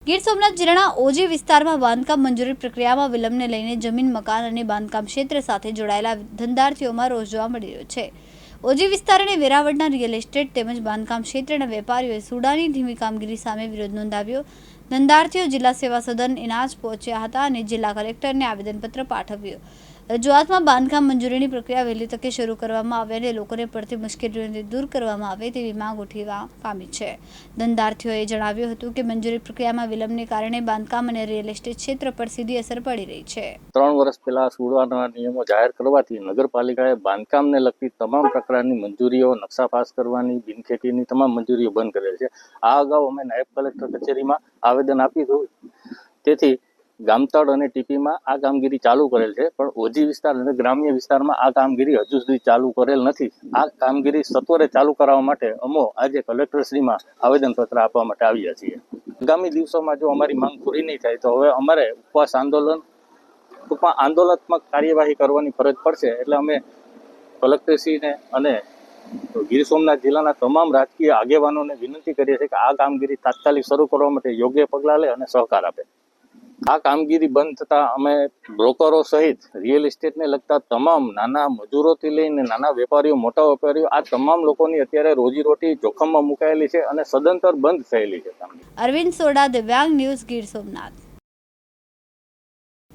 ગીર સોમનાથ જિલ્લાના ઓજી વિસ્તારમાં બાંધકામ મંજૂરી પ્રક્રિયામાં વિલંબને લઈને જમીન મકાન અને બાંધકામ ક્ષેત્ર સાથે જોડાયેલા ધંધાર્થીઓમાં રોષ જોવા મળી રહ્યો છે। ઓજી વિસ્તાર અને વેરાવળના રિયલ એસ્ટેટ તેમજ બાંધકામ ક્ષેત્રના વેપારીઓએ સુડાની ધીમી કામગીરી સામે વિરોધ નોંધાવ્યો। ધંધાર્થીઓ જિલ્લા સેવા સદન ઇનાજ પહોંચ્યા હતા અને જિલ્લા કલેક્ટરને આવેદનપત્ર પાઠવ્યું। રજૂઆતમાં બાંધકામ મંજૂરીની પ્રક્રિયા વહેલી તકે શરૂ કરવામાં આવે અને લોકોને પડતી મુશ્કેલીઓને દૂર કરવામાં આવે તેવી માંગ ઉઠવા પામી છે। ધંધાર્થીઓએ જણાવ્યું હતું કે મંજૂરી પ્રક્રિયામાં વિલંબને કારણે બાંધકામ અને રિયલ એસ્ટેટ ક્ષેત્ર પર સીધી અસર પડી રહી છે। 3 વર્ષ પહેલા સુડાના નિયમો જાહેર કરવાથી નગરપાલિકાએ બાંધકામને લગતી તમામ પ્રકારની મંજૂરીઓ, નકશા પાસ કરવાની, બિનખેતીની તમામ મંજૂરીઓ બંધ કરેલ છે। આ અગાઉ અમે નાયબ કલેક્ટર કચેરીમાં આવેદન આપ્યું હતું, તેથી ગામતળ અને ટીપીમાં આ કામગીરી ચાલુ કરેલ છે, પણ ઓજી વિસ્તાર અને ગ્રામ્ય વિસ્તારમાં આ કામગીરી હજુ સુધી ચાલુ કરેલ નથી। આ કામગીરી સત્વરે ચાલુ કરાવવા માટે અમે આજે કલેક્ટરશ્રીમાં આવેદનપત્ર આપવા માટે આવ્યા છીએ। આગામી દિવસોમાં જો અમારી માંગ પૂરી નહીં થાય તો હવે અમારે ઉપવાસ આંદોલન, ટૂંકમાં આંદોલનાત્મક કાર્યવાહી કરવાની ફરજ પડશે। એટલે અમે કલેક્ટરશ્રીને અને ગીર સોમનાથ જિલ્લાના તમામ રાજકીય આગેવાનોને વિનંતી કરીએ છીએ કે આ કામગીરી તાત્કાલિક શરૂ કરવા માટે યોગ્ય પગલાં લે અને સહકાર આપે। આ કામગીરી બંધ થતાં અમે બ્રોકરો સહિત રિયલ એસ્ટેટને લગતા તમામ નાના મજૂરોથી લઈને નાના વેપારીઓ, મોટા વેપારીઓ, આ તમામ લોકોની અત્યારે રોજીરોટી જોખમમાં મુકાયેલી છે અને સદંતર બંધ થયેલી છે। અરવિંદ સોડા, દિવ્યાંગ ન્યૂઝ, ગીર સોમનાથ।